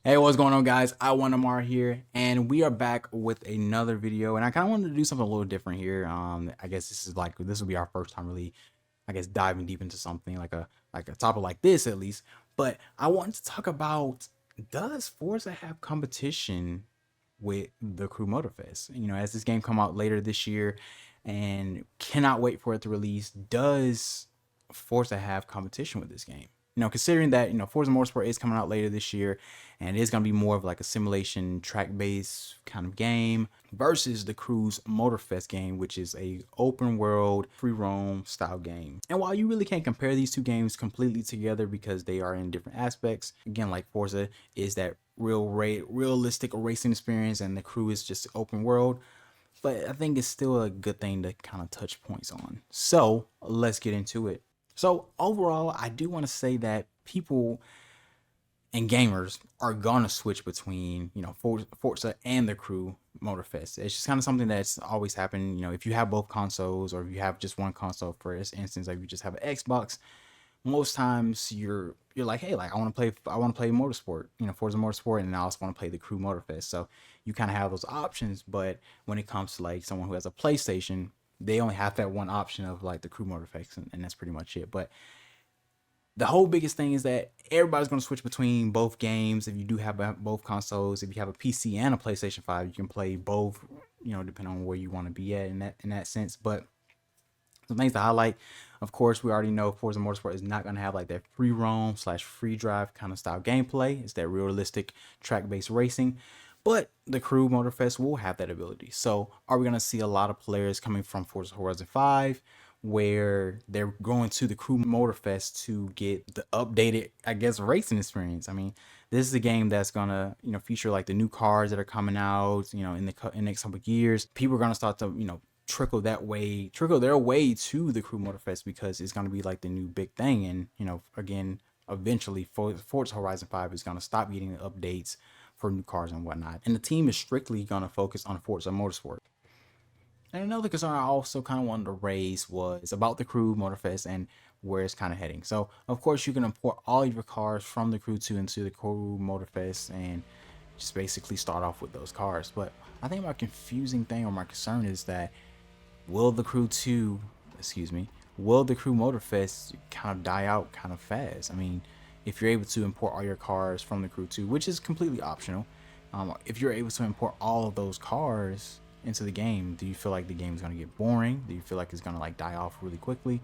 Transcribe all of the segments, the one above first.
Hey, what's going on, guys? IwonderMar here, and we are back with another video. And I kind of wanted to do something a little different here. I guess this will be our first time really, I guess, diving deep into something like a topic like this at least. But I wanted to talk about, does Forza have competition with the Crew Motorfest? You know, as this game come out later this year, and cannot wait for it to release. Does Forza have competition with this game? You know, considering that, you know, Forza Motorsport is coming out later this year and it is going to be more of like a simulation track-based kind of game versus the Crew's Motorfest game, which is a open world free roam style game. And while you really can't compare these two games completely together because they are in different aspects, again, like Forza is that realistic racing experience and the Crew is just open world, but I think it's still a good thing to kind of touch points on. So let's get into it. So overall, I do want to say that people and gamers are gonna switch between, you know, Forza and the Crew Motorfest. It's just kind of something that's always happened. You know, if you have both consoles or if you have just one console, for instance, like you just have an Xbox, most times you're like, hey, like I want to play Motorsport, you know, Forza Motorsport, and I also want to play the Crew Motorfest. So you kind of have those options. But when it comes to like someone who has a PlayStation, they only have that one option of like the Crew Motorfest, and that's pretty much it. But the whole biggest thing is that everybody's going to switch between both games. If you do have both consoles, if you have a PC and a PlayStation 5, you can play both, you know, depending on where you want to be at in that sense. But some things to highlight, of course, we already know Forza Motorsport is not going to have like that free roam / free drive kind of style gameplay. It's that realistic track-based racing. But the Crew Motorfest will have that ability. So are we going to see a lot of players coming from Forza Horizon 5 where they're going to the Crew Motorfest to get the updated, I guess, racing experience? I mean, this is a game that's going to, you know, feature like the new cars that are coming out, you know, in the next couple of years. People are going to start to, you know, trickle their way to the Crew Motorfest because it's going to be like the new big thing. And, you know, again, eventually Forza Horizon 5 is going to stop getting updates for new cars and whatnot, and the team is strictly going to focus on Forza Motorsport. And another concern I also kind of wanted to raise was about the Crew Motorfest and where it's kind of heading. So of course you can import all of your cars from the Crew 2 into the Crew Motorfest and just basically start off with those cars. But I think my confusing thing or my concern is that will the Crew Motorfest kind of die out kind of fast? I mean, if you're able to import all your cars from the Crew 2, which is completely optional, if you're able to import all of those cars into the game, do you feel like the game is going to get boring? Do you feel like it's going to like die off really quickly?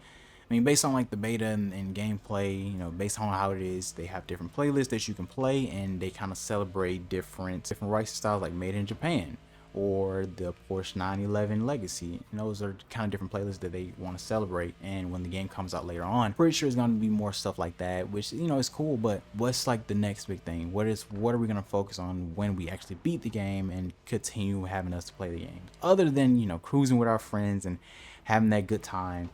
I mean, based on like the beta and gameplay, you know, based on how it is, they have different playlists that you can play, and they kind of celebrate different racing styles, like made in Japan or the Porsche 911 Legacy. And those are kind of different playlists that they want to celebrate. And when the game comes out later on, pretty sure it's going to be more stuff like that, which, you know, is cool. But what's like the next big thing? What are we going to focus on when we actually beat the game and continue having us to play the game? Other than, you know, cruising with our friends and having that good time,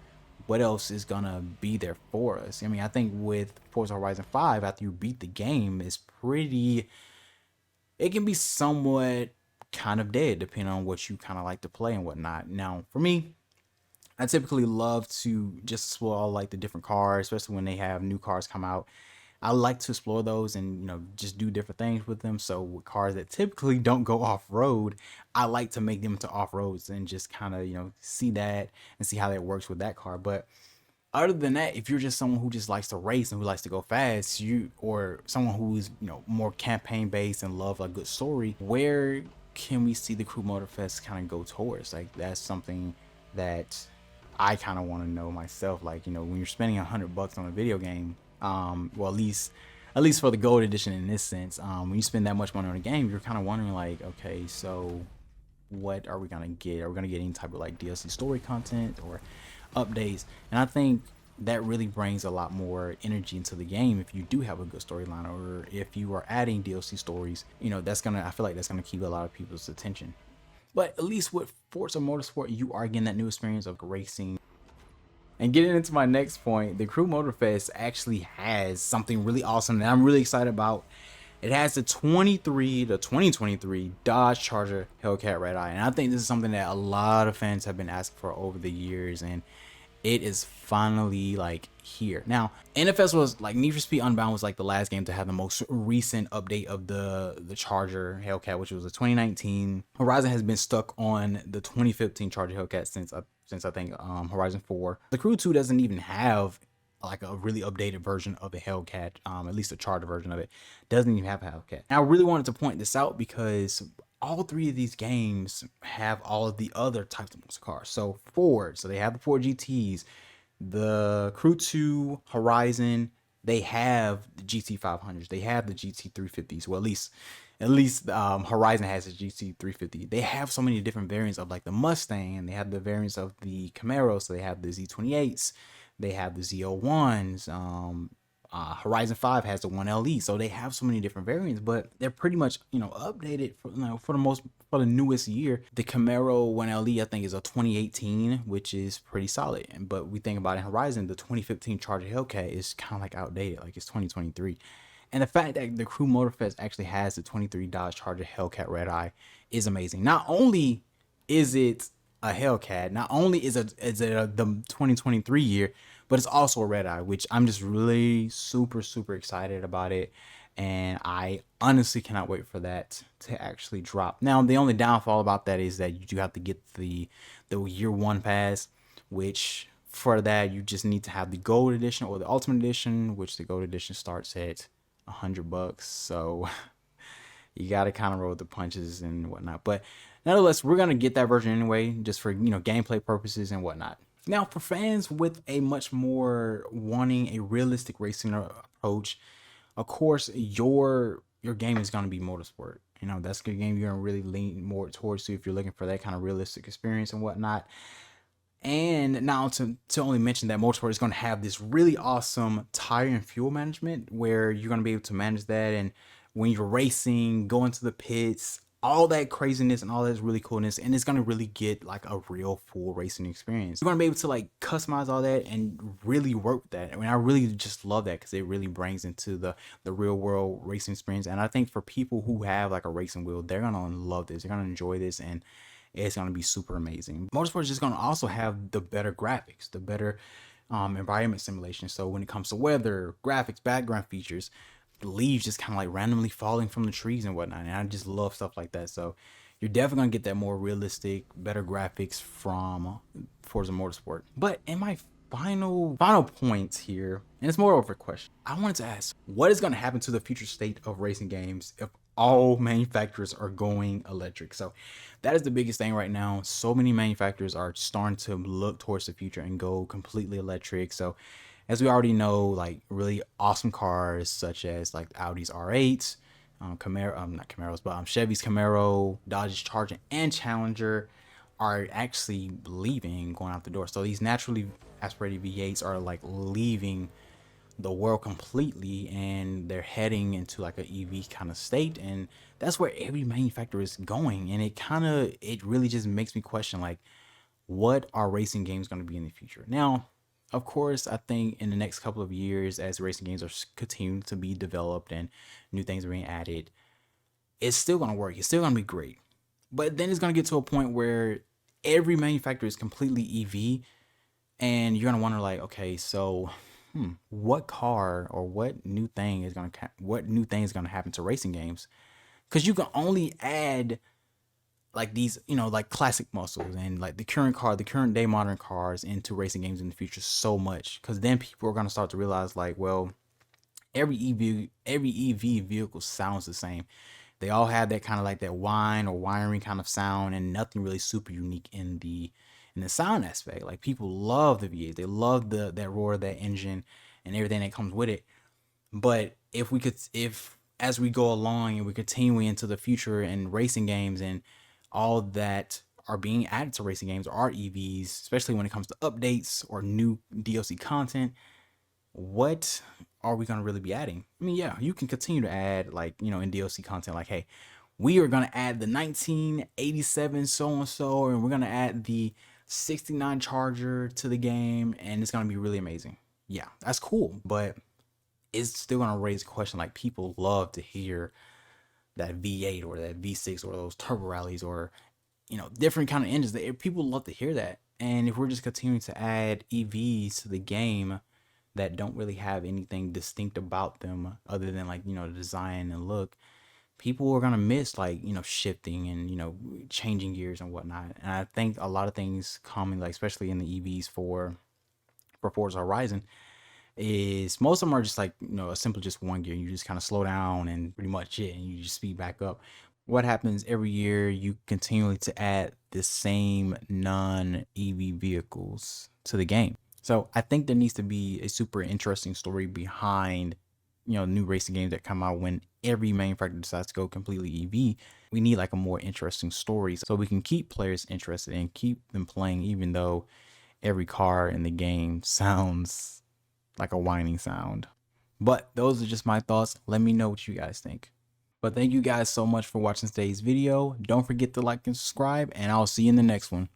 what else is gonna be there for us? I mean, I think with Forza Horizon 5, after you beat the game, it can be somewhat kind of dead depending on what you kind of like to play and whatnot. Now, for me, I typically love to just explore all like the different cars, especially when they have new cars come out. I like to explore those and, you know, just do different things with them. So with cars that typically don't go off road, I like to make them into off roads and just kind of, you know, see that and see how that works with that car. But other than that, if you're just someone who just likes to race and who likes to go fast, or someone who's, you know, more campaign based and love a good story, where can we see the Crew Motorfest kind of go towards? Like, that's something that I kind of want to know myself. Like, you know, when you're spending $100 on a video game, well, at least for the gold edition in this sense, when you spend that much money on a game, you're kind of wondering like, okay, so what are we gonna get? Are we gonna get any type of like DLC story content or updates? And I think that really brings a lot more energy into the game if you do have a good storyline, or if you are adding DLC stories. You know, I feel like that's gonna keep a lot of people's attention. But at least with Forza Motorsport, you are getting that new experience of racing. And getting into my next point, the Crew Motorfest actually has something really awesome that I'm really excited about. It has the 2023 Dodge Charger Hellcat Red Eye, and I think this is something that a lot of fans have been asking for over the years, and it is finally like here. Now, NFS was like Need for Speed Unbound was like the last game to have the most recent update of the Charger Hellcat, which was a 2019. Horizon has been stuck on the 2015 Charger Hellcat since I think Horizon 4. The Crew 2 doesn't even have like a really updated version of the Hellcat, at least a Charger version of it doesn't even have a Hellcat. And I really wanted to point this out because all three of these games have all of the other types of muscle cars. So Ford, so they have the Ford GTs, the Crew 2, Horizon, they have the GT500s, they have the GT350s. Well, at least Horizon has a GT350. They have so many different variants of like the Mustang, and they have the variants of the Camaro. So they have the Z28s, they have the Z01s. Horizon 5 has the 1LE, so they have so many different variants, but they're pretty much, you know, updated for the newest year. The Camaro 1LE I think is a 2018, which is pretty solid. But we think about it, Horizon, the 2015 Charger Hellcat is kind of like outdated, like it's 2023. And the fact that the Crew Motorfest actually has the 23 Dodge Charger Hellcat Red Eye is amazing. Not only is it a Hellcat, not only is it the 2023 year, but it's also a red eye, which I'm just really super excited about it, and I honestly cannot wait for that to actually drop. Now, the only downfall about that is that you do have to get the year one pass, which for that you just need to have the gold edition or the ultimate edition, which the gold edition starts at $100. So you got to kind of roll with the punches and whatnot. But nonetheless, we're going to get that version anyway, just for, you know, gameplay purposes and whatnot. Now, for fans with a much more wanting a realistic racing approach, of course, your game is going to be Motorsport. You know, that's the game you're going to really lean more towards to if you're looking for that kind of realistic experience and whatnot. And now to only mention that Motorsport is going to have this really awesome tire and fuel management where you're going to be able to manage that. And when you're racing, go into the pits, all that craziness and all that really coolness, and it's going to really get like a real full racing experience. You're going to be able to like customize all that and really work with that. I mean, I really just love that because it really brings into the real world racing experience. And I think for people who have like a racing wheel, they're going to love this. They're going to enjoy this, and it's going to be super amazing. Motorsport is just going to also have the better graphics, the better environment simulation. So when it comes to weather, graphics, background features, the leaves just kind of like randomly falling from the trees and whatnot, and I just love stuff like that. So you're definitely gonna get that more realistic, better graphics from Forza Motorsport. But in my final points here, and it's more of a question, I wanted to ask, what is gonna happen to the future state of racing games if all manufacturers are going electric? So that is the biggest thing right now. So many manufacturers are starting to look towards the future and go completely electric. So as we already know, like really awesome cars such as like Audi's R8s, Camaro, not Camaros, but Chevy's Camaro, Dodge's Charger, and Challenger are actually leaving, going out the door. So these naturally aspirated V8s are like leaving the world completely, and they're heading into like an EV kind of state, and that's where every manufacturer is going. And it really just makes me question, like, what are racing games going to be in the future? Now, of course, I think in the next couple of years, as racing games are continuing to be developed and new things are being added, it's still going to work. It's still going to be great. But then it's going to get to a point where every manufacturer is completely EV, and you're going to wonder, like, okay, so what car or what new thing is going to happen to racing games? Because you can only add like these, you know, like classic muscles and like the current day modern cars into racing games in the future so much, because then people are going to start to realize, like, well, every EV vehicle sounds the same. They all have that kind of like that whine or wiring kind of sound, and nothing really super unique in the sound aspect. Like, people love the V8, they love that roar of that engine and everything that comes with it. But if as we go along and we continue into the future and racing games and all that are being added to racing games are EVs, especially when it comes to updates or new DLC content, what are we going to really be adding? I mean, yeah, you can continue to add, like, you know, in DLC content, like, hey, we are going to add the 1987 so-and-so, and we're going to add the 69 Charger to the game, and it's going to be really amazing. Yeah, that's cool, but it's still going to raise a question. Like, people love to hear that V8 or that V6 or those turbo rallies or, you know, different kind of engines. People love to hear that. And if we're just continuing to add EVs to the game that don't really have anything distinct about them other than like, the design and look, people are gonna miss like, shifting and, changing gears and whatnot. And I think a lot of things coming, like especially in the EVs for Forza Horizon, is most of them are just like, a simple just one gear. You just kind of slow down and pretty much it, and you just speed back up. What happens every year, you continually to add the same non-EV vehicles to the game. So I think there needs to be a super interesting story behind, new racing games that come out when every manufacturer decides to go completely EV. We need like a more interesting story so we can keep players interested and keep them playing, even though every car in the game sounds like a whining sound. But those are just my thoughts. Let me know what you guys think. But thank you guys so much for watching today's video. Don't forget to like and subscribe, and I'll see you in the next one.